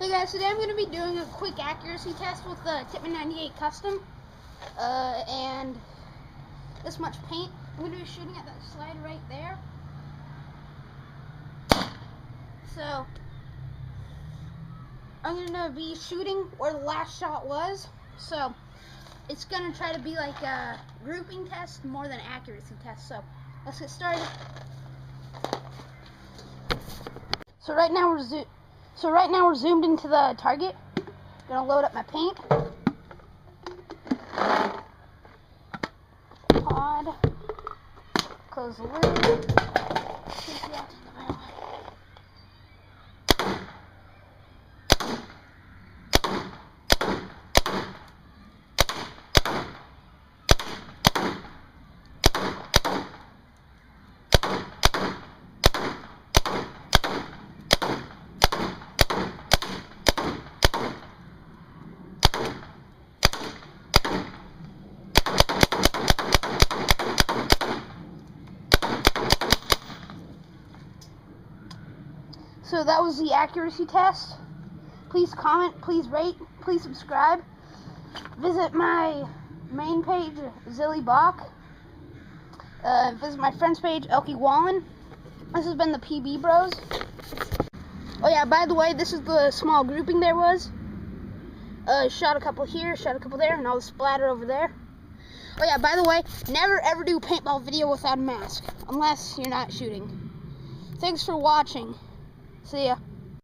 Hey guys, today I'm going to be doing a quick accuracy test with the Tippmann 98 Custom, and this much paint. I'm going to be shooting at that slide right there. So, I'm going to be shooting where the last shot was, so it's going to try to be like a grouping test more than an accuracy test. So, let's get started. So right now we're zoomed into the target. Gonna load up my paint. Pod. Close the lid. So that was the accuracy test. Please comment, please rate, please subscribe. Visit my main page, Zilly Bach. Visit my friend's page, Elkie Wallen. This has been the ThePbBros. Oh yeah, by the way, this is the small grouping there was. Shot a couple here, shot a couple there, and all the splatter over there. Oh yeah, by the way, never ever do a paintball video without a mask, unless you're not shooting. Thanks for watching. See ya.